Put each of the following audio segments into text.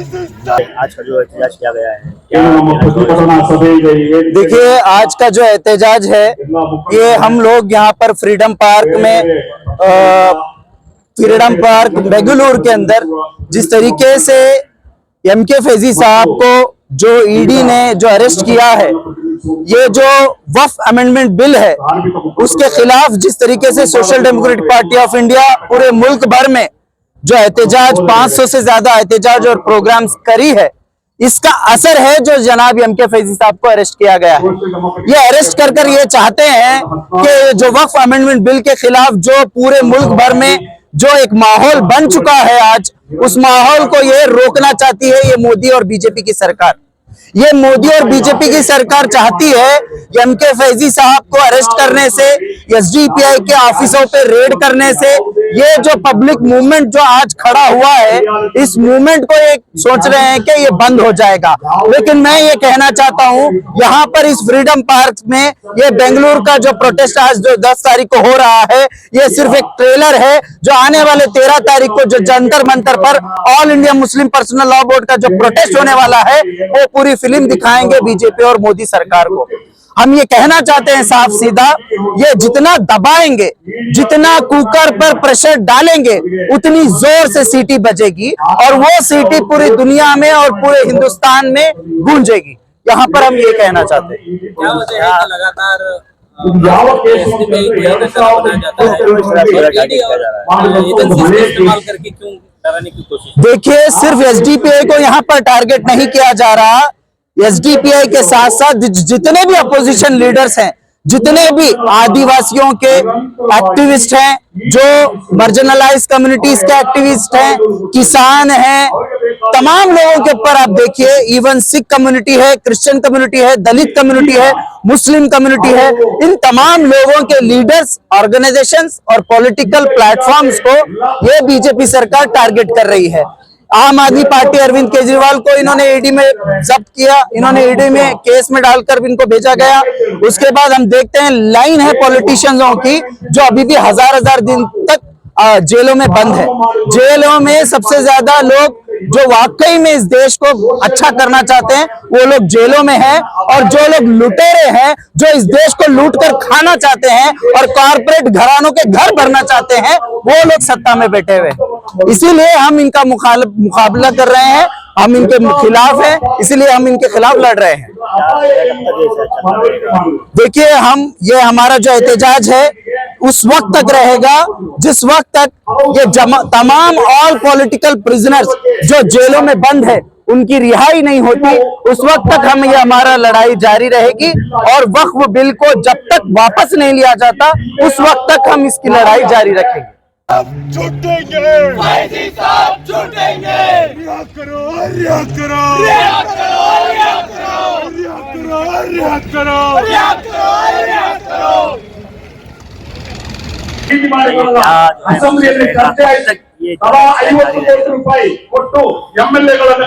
आज का जो एहतजाज किया गया है, देखिए, आज का जो एहतजाज है ये हम लोग यहाँ पर फ्रीडम पार्क बेंगलुरु के अंदर जिस तरीके से एमके फैजी साहब को जो ईडी ने जो अरेस्ट किया है, ये जो वक्फ अमेंडमेंट बिल है उसके खिलाफ जिस तरीके से social democratic party of India पूरे मुल्क भर में जो एहतजाज 500 से ज्यादा एहतजाज और प्रोग्राम्स करी है, इसका असर है जो जनाब एमके फैजी साहब को अरेस्ट किया गया है। ये अरेस्ट कर ये चाहते हैं कि जो वक्फ अमेंडमेंट बिल के खिलाफ जो पूरे मुल्क भर में जो एक माहौल बन चुका है आज, उस माहौल को ये रोकना चाहती है ये मोदी और बीजेपी की सरकार। ये मोदी और बीजेपी की सरकार चाहती है एमके फैजी साहब को अरेस्ट करने से, एसडीपीआई के ऑफिसों पे रेड करने से, ये जो पब्लिक मूवमेंट जो आज खड़ा हुआ है, इस मूवमेंट को एक सोच रहे हैं कि ये बंद हो जाएगा। लेकिन मैं ये कहना चाहता हूं, यहाँ पर इस फ्रीडम पार्क में ये बेंगलुरु का जो प्रोटेस्ट आज जो 10 तारीख को हो रहा है, ये सिर्फ एक ट्रेलर है। जो आने वाले 13 तारीख को जो जंतर मंतर पर all India Muslim personal law board का जो प्रोटेस्ट होने वाला है, वो पूरी फिल्म दिखाएंगे बीजेपी और मोदी सरकार को। हम ये कहना चाहते हैं साफ सीधा, ये जितना दबाएंगे, जितना कुकर पर प्रेशर डालेंगे, उतनी जोर से सीटी बजेगी और वो सीटी पूरी दुनिया में और पूरे हिंदुस्तान में गूंजेगी। यहाँ पर हम ये कहना चाहते हैं। क्या वजह है कि लगातार देखिए, सिर्फ एसडीपीआई को यहाँ पर टारगेट नहीं किया जा रहा। एसडीपीआई के साथ साथ जितने भी अपोजिशन लीडर्स हैं, जितने भी आदिवासियों के एक्टिविस्ट हैं, जो मार्जिनलाइज कम्युनिटीज के एक्टिविस्ट हैं, किसान हैं, तमाम लोगों के ऊपर आप देखिए, इवन सिख कम्युनिटी है, क्रिश्चियन कम्युनिटी है, दलित कम्युनिटी है, मुस्लिम कम्युनिटी है, इन तमाम लोगों के लीडर्स, ऑर्गेनाइजेशंस और पॉलिटिकल प्लेटफॉर्म्स को ये बीजेपी सरकार टारगेट कर रही है। आम आदमी पार्टी अरविंद केजरीवाल को इन्होंने ईडी में जब्त किया, इन्होंने ईडी में केस में डालकर इनको भेजा गया। उसके बाद हम देखते हैं लाइन है पॉलिटिशियंसों की जो अभी भी हजार दिन तक जेलों में बंद है। जेलों में सबसे ज्यादा लोग जो वाकई में इस देश को अच्छा करना चाहते हैं, वो लोग जेलों में हैं, और जो लोग लुटेरे हैं, जो इस देश को लूट कर खाना चाहते हैं और कॉर्पोरेट घरानों के घर भरना चाहते हैं, वो लोग सत्ता में बैठे हुए। इसीलिए हम इनका मुकाबला कर रहे हैं, हम इनके खिलाफ हैं, इसीलिए हम इनके खिलाफ लड़ रहे हैं। देखिए, ये हमारा जो एहतजाज है उस वक्त तक रहेगा जिस वक्त तक ये तमाम ऑल पॉलिटिकल प्रिजनर्स जो जेलों में बंद है उनकी रिहाई नहीं होती, उस वक्त तक हम ये हमारा लड़ाई जारी रहेगी। और वक्फ बिल को जब तक वापस नहीं लिया जाता, उस वक्त तक हम इसकी लड़ाई जारी रखेंगे। फैजी साहब छूटेंगे। रिहा करो, रिहा करो, रिहा करो, रिहा करो, रिहा करो, रिहा करो, रिहा करो, रिहा करो।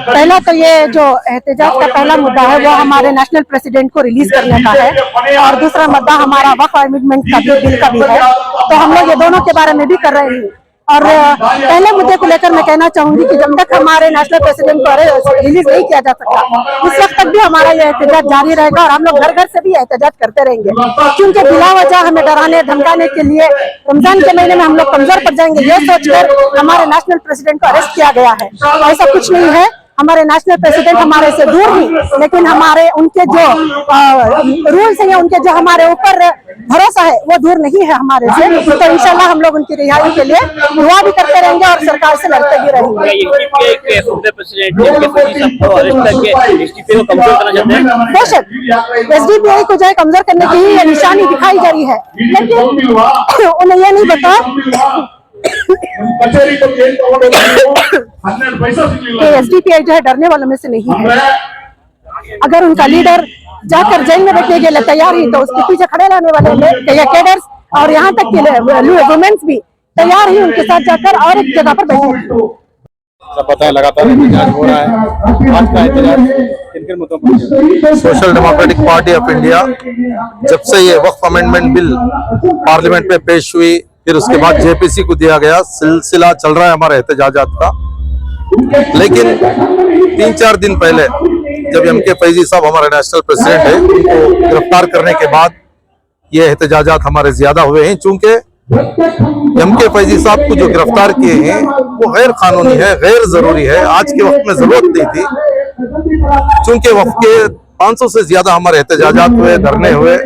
पहला तो ये जो एहतजाज का पहला मुद्दा है वो हमारे नेशनल प्रेसिडेंट को रिलीज करने का है, और दूसरा मुद्दा हमारा वक्फ अमेंडमेंट का बिल का भी है। तो हम लोग ये दोनों के बारे में भी कर रहे हैं। और पहले मुद्दे को लेकर मैं कहना चाहूंगी कि जब तक हमारे नेशनल प्रेसिडेंट को रिलीज नहीं किया जा सकता, उस वक्त तक भी हमारा यह एहतजाज जारी रहेगा और हम लोग घर घर से भी एहतजाज करते रहेंगे। क्योंकि बिला वजह हमें डराने धमकाने के लिए रमजान के महीने में हम लोग कमजोर पड़ जाएंगे, ये सोचकर हमारे नेशनल प्रेसिडेंट को अरेस्ट किया गया है। ऐसा कुछ नहीं है। हमारे नेशनल प्रेसिडेंट हमारे से दूर ही, लेकिन हमारे उनके जो रूल्स हैं, उनके जो हमारे ऊपर भरोसा है, वो दूर नहीं है हमारे से। तो इंशाल्लाह हम लोग उनकी रिहाई के लिए दुआ भी करते रहेंगे और सरकार से लड़ते भी रहेंगे। बेशक एसडीपीआई को जो है कमजोर करने की ही निशानी दिखाई जा रही है, लेकिन उन्हें यह नहीं पता एसडीपीआई जो है डरने वालों में से नहीं है। अगर उनका लीडर जाकर जेल में बैठने के लिए तैयार ही, तो उसके पीछे खड़े रहने वाले कैडर्स और यहाँ तक के वुमेन्स भी तैयार ही उनके साथ जाकर और एक जगह पर बैठे। सब पता है लगातार एहतजाज हो रहा है। आज का एहतजाज किन मुद्दों पर? Social democratic party of India जब से ये वक्फ अमेंडमेंट बिल पार्लियामेंट में पेश हुई, फिर उसके बाद जेपीसी को दिया गया, सिलसिला चल रहा है हमारे एहतजाजात का। लेकिन 3-4 दिन पहले जब एमके फैजी साहब हमारे नेशनल प्रेसिडेंट है, उनको गिरफ्तार करने के बाद ये एहतजाजात हमारे ज्यादा हुए हैं। चूंकि एमके फैजी साहब को जो गिरफ्तार किए हैं वो गैर कानूनी है, गैर जरूरी है, आज के वक्त में जरूरत नहीं थी। चूंकि वक्त के 500 से ज्यादा हमारे एहतजाजात हुए, धरने हुए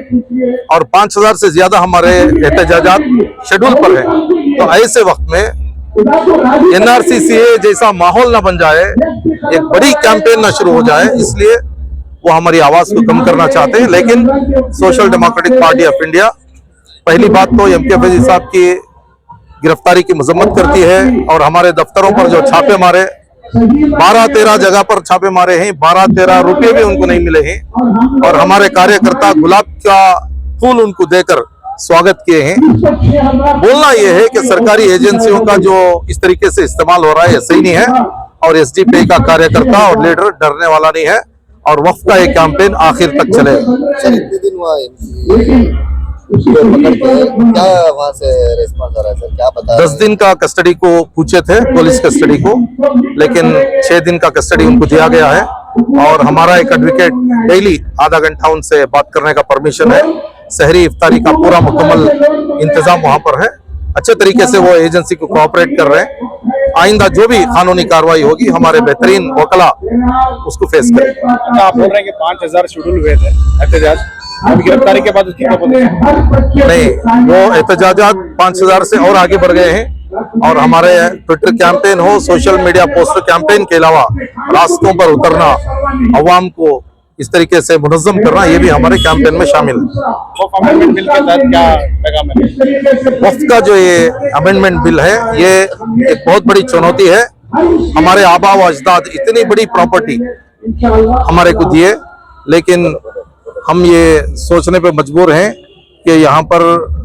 और 5000 से ज्यादा हमारे एहतजाजात शेड्यूल पर हैं, तो ऐसे वक्त में NRC-CAA जैसा माहौल ना बन जाए, एक बड़ी कैंपेन ना शुरू हो जाए, इसलिए वो हमारी आवाज को कम करना चाहते हैं। लेकिन social democratic party of India पहली बात तो एमके फैजी साहब की गिरफ्तारी की मजम्मत करती है और हमारे दफ्तरों पर जो छापे मारे, 12-13 जगह पर छापे मारे हैं, 12-13 रुपये भी उनको नहीं मिले हैं और हमारे कार्यकर्ता गुलाब का फूल उनको देकर स्वागत किए हैं। बोलना यह है कि सरकारी एजेंसियों का जो इस तरीके से इस्तेमाल हो रहा है ये सही नहीं है और एसडीपीआई का कार्यकर्ता और लीडर डरने वाला नहीं है और वक्त का ये कैंपेन आखिर तक चलेगा। सर इतने दिन हुआ पकड़ के, क्या वहाँ से रिस्पॉन्स आ रहा है सर, क्या पता? 10 दिन का कस्टडी को पूछे थे, पुलिस कस्टडी को, लेकिन 6 दिन का कस्टडी उनको दिया गया है और हमारा एक एडवोकेट डेली आधा घंटा उनसे बात करने का परमिशन है। सहरी इफ्तारी का पूरा मुकम्मल इंतजाम वहां पर है। अच्छे तरीके से वो एजेंसी को कोऑपरेट कर रहे हैं। आइंदा जो भी कानूनी कार्रवाई होगी हमारे बेहतरीन वकला उसको फेस करेंगे। आप बोल रहे हैं कि 5000 शेड्यूल हुए थे एहतजाज, अभी गिरफ्तारी के बाद उसकी क्या पोजीशन? नहीं, वो एहतजाजात 5000 से और आगे बढ़ गए हैं और हमारे ट्विटर कैंपेन हो, सोशल मीडिया पोस्टर कैंपेन के अलावा रास्तों पर उतरना, अवाम को इस तरीके से मुनज़्ज़म करना, ये भी हमारे कैंपेन में शामिल है। वक्फ अमेंडमेंट बिल के तहत क्या पैगाम है? वक्फ का जो ये अमेंडमेंट बिल है ये एक बहुत बड़ी चुनौती है। हमारे आबा व अजदाद इतनी बड़ी प्रॉपर्टी हमारे को दिए, लेकिन हम ये सोचने पे मजबूर हैं कि यहाँ पर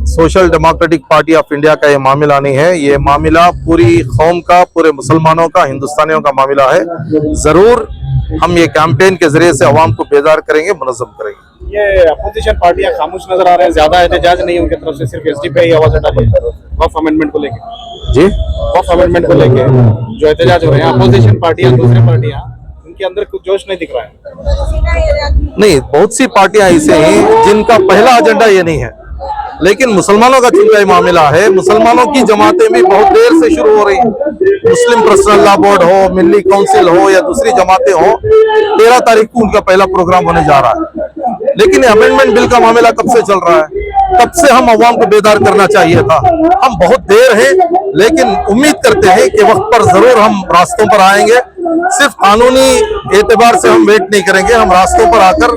social democratic party of India का ये मामला नहीं है, ये मामला पूरी कौम का, पूरे मुसलमानों का, हिंदुस्तानियों का मामला है। जरूर हम ये कैंपेन के जरिए से अवाम को बेदार करेंगे, मुनज़्ज़म करेंगे। ये अपोजिशन पार्टियां खामोश नजर आ रहे हैं, ज्यादा एहतजाज नहीं उनकी तरफ से, सिर्फ एसडीपीआई आवाज उठा रही है वक्फ अमेंडमेंट को लेके। जी, वक्फ अमेंडमेंट को लेके जो एहतजाज हो रहे हैं अपोजिशन पार्टियां, दूसरी पार्टियां, उनके अंदर कुछ जोश नहीं दिख रहा है। नहीं, बहुत सी पार्टियां ऐसे हैं जिनका पहला एजेंडा ये नहीं है, लेकिन मुसलमानों का चूंकि ये मामला है, मुसलमानों की जमातें भी बहुत देर से शुरू हो रही हैं। मुस्लिम पर्सनल लॉ बोर्ड हो, मिल्ली काउंसिल हो या दूसरी जमातें हो, 13 तारीख को उनका पहला प्रोग्राम होने जा रहा है। लेकिन अमेंडमेंट बिल का मामला कब से चल रहा है? तब से हम अवाम को बेदार करना चाहिए था। हम बहुत देर है, लेकिन उम्मीद करते हैं कि वक्त पर जरूर हम रास्तों पर आएंगे। सिर्फ कानूनी एतबार से हम वेट नहीं करेंगे, हम रास्तों पर आकर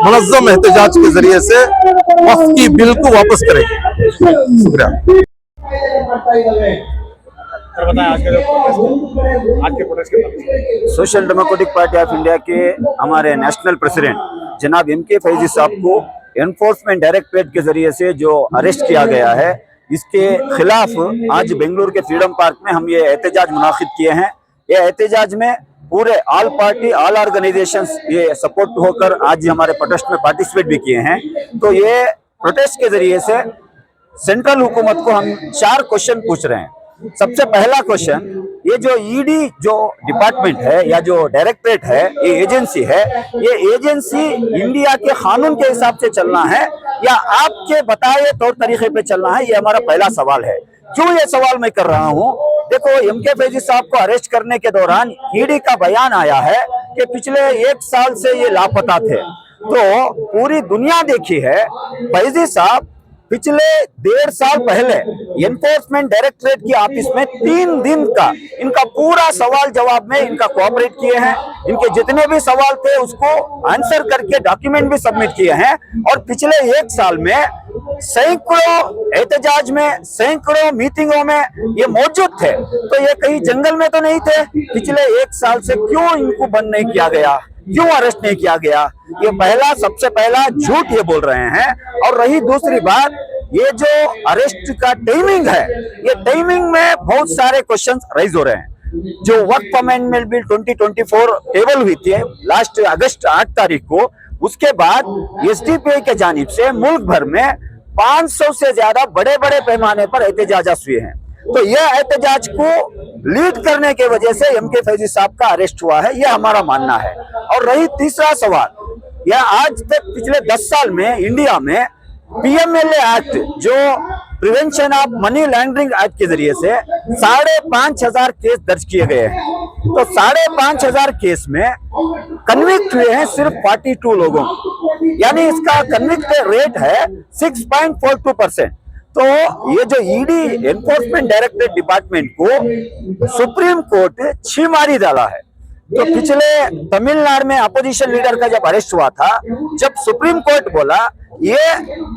मुनज़्ज़म एहतजाज के जरिए से वक्त की बिल को वापस करेंगे। शुक्रिया। आज के प्रोटेस्ट के social democratic party of India के हमारे नेशनल प्रेसिडेंट जनाब एमके फैजी साहब को एनफोर्समेंट डायरेक्टरेट के जरिए से जो अरेस्ट किया गया है, इसके खिलाफ आज बेंगलुरु के फ्रीडम पार्क में हम ये एहतजाज मुनाकिद किए हैं। ये एहतजाज में पूरे ऑल पार्टी, ऑल ऑर्गेनाइजेशंस ये सपोर्ट होकर आज हमारे प्रोटेस्ट में पार्टिसिपेट भी किए हैं। तो ये प्रोटेस्ट के जरिए से सेंट्रल हुकूमत को हम 4 क्वेश्चन पूछ रहे हैं। सबसे पहला क्वेश्चन, ये जो ईडी जो डिपार्टमेंट है या जो डायरेक्टरेट है, ये एजेंसी है, ये एजेंसी इंडिया के कानून के हिसाब से चलना है या आपके बताए तौर तरीके पे चलना है? ये हमारा पहला सवाल है। क्यों ये सवाल मैं कर रहा हूँ? देखो, एमके फैजी साहब को अरेस्ट करने के दौरान ईडी का बयान आया है कि पिछले 1 साल से ये लापता थे। तो पूरी दुनिया देखी है, फैजी साहब पिछले 1.5 साल पहले एनफोर्समेंट डायरेक्टरेट की ऑफिस में 3 दिन का इनका पूरा सवाल जवाब में इनका कोऑपरेट किए हैं। इनके जितने भी सवाल थे उसको आंसर करके डॉक्यूमेंट भी सबमिट किए हैं और पिछले 1 साल में सैकड़ों एहतजाज में, सैकड़ों मीटिंगों में ये मौजूद थे। तो ये कहीं जंगल में तो नहीं थे? पिछले 1 साल से क्यों इनको बंद नहीं किया गया, क्यों अरेस्ट नहीं किया गया? ये पहला, सबसे पहला झूठ ये बोल रहे हैं। और रही दूसरी बात, ये जो अरेस्ट का टाइमिंग है, ये टाइमिंग में बहुत सारे क्वेश्चंस राइज हो रहे हैं। जो वक्फ अमेंडमेंट बिल 2024 टेबल हुई थी लास्ट अगस्त 8 तारीख को, उसके बाद एसडीपीआई के जानिब से मुल्क भर में 500 से ज्यादा बड़े बड़े पैमाने पर एहतजाज हुए हैं। तो यह एहतजाज को लीड करने के वजह से एमके फैजी साहब का अरेस्ट हुआ है, यह हमारा मानना है। और रही तीसरा सवाल, यह आज तक पिछले 10 साल में इंडिया में पीएमएलए एक्ट, जो prevention of money laundering act के जरिए से 5,500 केस दर्ज किए गए हैं। तो 5,500 केस में कन्विक्ट हुए हैं सिर्फ 42 लोगों, यानी इसका कन्विक्ट रेट है 6.42%। तो ये जो ईडी एनफोर्समेंट डायरेक्टरेट डिपार्टमेंट को सुप्रीम कोर्ट छीमारी डाला है। तो पिछले तमिलनाडु में अपोजिशन लीडर का जब अरेस्ट हुआ था, जब सुप्रीम कोर्ट बोला ये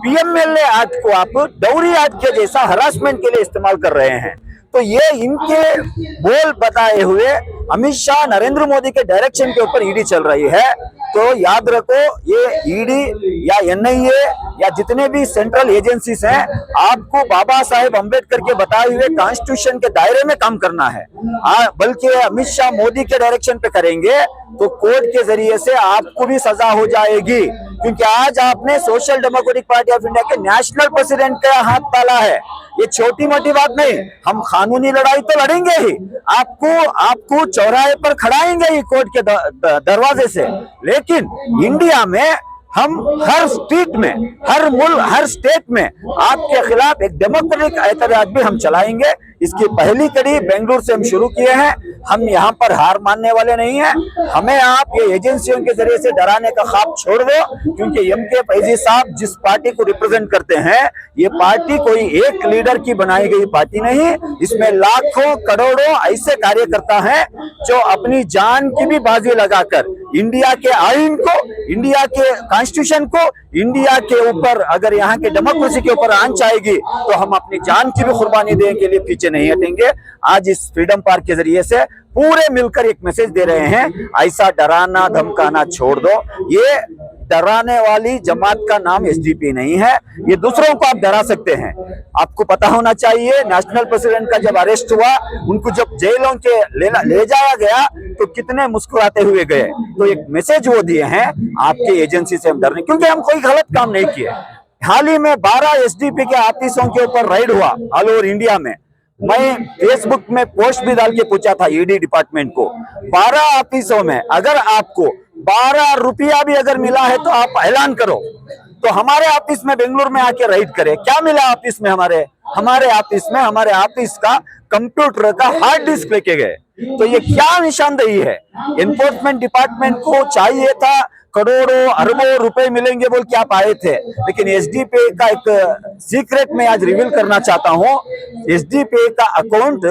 पीएमएलए एक्ट को आप डाउरी एक्ट के जैसा हरासमेंट के लिए इस्तेमाल कर रहे हैं, तो ये इनके बोल बताए हुए अमित शाह नरेंद्र मोदी के डायरेक्शन के ऊपर ईडी चल रही है। तो याद रखो, ये ईडी या एनआईए या जितने भी सेंट्रल एजेंसीज हैं, आपको बाबा साहेब अंबेडकर के बताए हुए कॉन्स्टिट्यूशन के दायरे में काम करना है। बल्कि अमित शाह मोदी के डायरेक्शन पे करेंगे तो कोर्ट के जरिए से आपको भी सजा हो जाएगी, क्योंकि आज आपने social democratic party of India के नेशनल प्रेसिडेंट का हाथ ताला है। ये छोटी मोटी बात नहीं, हम कानूनी लड़ाई तो लड़ेंगे ही, आपको चौराहे पर खड़ाएंगे ही कोर्ट के दरवाजे से। लेकिन इंडिया में हम हर स्ट्रीट में, हर स्टेट में आपके खिलाफ एक डेमोक्रेटिक एहतजाज भी हम चलाएंगे। इसकी पहली कड़ी बेंगलुरु से हम शुरू किए हैं। हम यहाँ पर हार मानने वाले नहीं हैं। हमें आप ये एजेंसियों के जरिए से डराने का ख्वाब छोड़ दो, क्योंकि एमके फैजी साहब जिस पार्टी को रिप्रेजेंट करते हैं, ये पार्टी कोई एक लीडर की बनाई गई पार्टी नहीं। इसमें लाखों करोड़ों ऐसे कार्यकर्ता हैं जो अपनी जान की भी बाजी लगाकर इंडिया के आईन को, इंडिया के कॉन्स्टिट्यूशन को, इंडिया के ऊपर अगर यहाँ के डेमोक्रेसी के ऊपर आंच आएगी तो हम अपनी जान की भी कुर्बानी देने के लिए पीछे नहीं हटेंगे। आज इस फ्रीडम पार्क के जरिए से पूरे मिलकर एक मैसेज दे रहे हैं, ऐसा डराना धमकाना छोड़ दो। ये डराने वाली जमात का नाम एसडीपी नहीं है, ये दूसरों को आप डरा सकते हैं। आपको पता होना चाहिए, नेशनल प्रेसिडेंट का जब अरेस्ट हुआ, उनको जब जेलों के ले जाया गया तो कितने मुस्कुराते हुए गए। तो एक मैसेज वो दिए हैं, आपके एजेंसी से हम डरने, क्योंकि हम कोई गलत काम नहीं किए। हाल ही में 12 एसडीपी के ऑफिसों के ऊपर रेड हुआ ऑल ओवर इंडिया में। मैं फेसबुक में पोस्ट भी डाल के पूछा था ईडी डिपार्टमेंट को, 12 ऑफिसों में अगर आपको 12 रुपया भी अगर मिला है तो आप ऐलान करो। तो हमारे ऑफिस में बेंगलुरु में आके रेड करे, क्या मिला ऑफिस में? हमारे ऑफिस का कंप्यूटर का हार्ड डिस्क लेके गए। तो ये क्या निशानदेही है? एनफोर्समेंट डिपार्टमेंट को चाहिए था करोड़ों अरबों रुपए मिलेंगे बोल के आप आए थे, लेकिन एसडीपी का एक सीक्रेट में आज रिवील करना चाहता हूं। एसडीपी का अकाउंट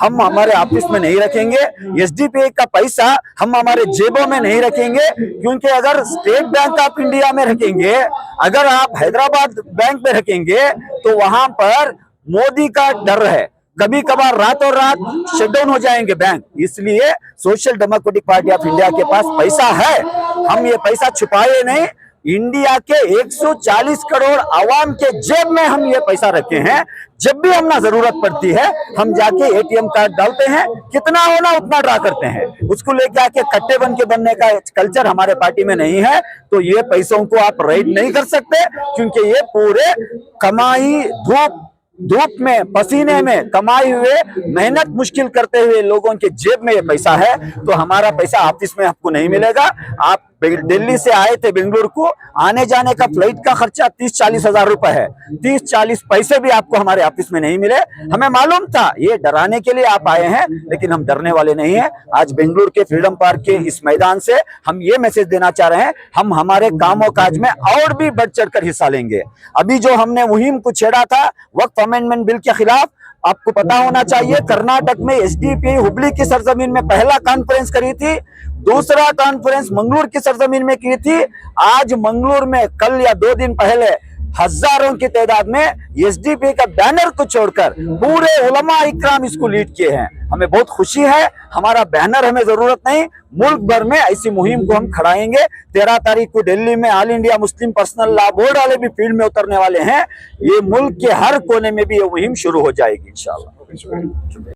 हम हमारे ऑफिस में नहीं रखेंगे, एसडीपी का पैसा हम हमारे जेबों में नहीं रखेंगे, क्योंकि अगर स्टेट बैंक ऑफ इंडिया में रखेंगे, अगर आप हैदराबाद बैंक में रखेंगे तो वहां पर मोदी का डर है, कभी कभार रातों रात शटडाउन हो जाएंगे बैंक। इसलिए social democratic party of India के पास पैसा है, हम ये पैसा छुपाए नहीं। इंडिया के 140 करोड़ आवाम के जेब में हम ये पैसा रखे हैं। जब भी हमने जरूरत पड़ती है हम जाके एटीएम कार्ड डालते हैं, कितना होना उतना ड्रा करते हैं। उसको लेके आके कट्टे बन के बनने का कल्चर हमारे पार्टी में नहीं है। तो ये पैसों को आप रेड नहीं कर सकते, क्योंकि ये पूरे कमाई धूप में पसीने में कमाई हुए मेहनत मुश्किल करते हुए लोगों के जेब में ये पैसा है। तो हमारा पैसा ऑफिस में आपको नहीं मिलेगा। आप दिल्ली से आए थे बेंगलुरु को, आने जाने का फ्लाइट का खर्चा 30-40 हजार रुपए है, 30-40 पैसे भी आपको हमारे ऑफिस में नहीं मिले। हमें मालूम था ये डराने के लिए आप आए हैं, लेकिन हम डरने वाले नहीं हैं। आज बेंगलुरु के फ्रीडम पार्क के इस मैदान से हम ये मैसेज देना चाह रहे हैं, हम हमारे कामों काज में और भी बढ़ चढ़ कर हिस्सा लेंगे। अभी जो हमने मुहिम को छेड़ा था वक्फ अमेंडमेंट बिल के खिलाफ, आपको पता होना चाहिए कर्नाटक में एसडीपी हुबली की सरजमीन में पहला कॉन्फ्रेंस करी थी, दूसरा कॉन्फ्रेंस मंगलुरु की सरजमीन में की थी। आज मंगलुरु में कल या 2 दिन पहले हजारों की तादाद में एसडीपी का बैनर को छोड़कर पूरे उलमा इकराम इसको लीड किए हैं। हमें बहुत खुशी है। हमारा बैनर हमें जरूरत नहीं, मुल्क भर में ऐसी मुहिम को हम खड़ाएंगे। 13 तारीख को दिल्ली में all India Muslim personal law board वाले भी फील्ड में उतरने वाले हैं। ये मुल्क के हर कोने में भी ये मुहिम शुरू हो जाएगी इंशाल्लाह।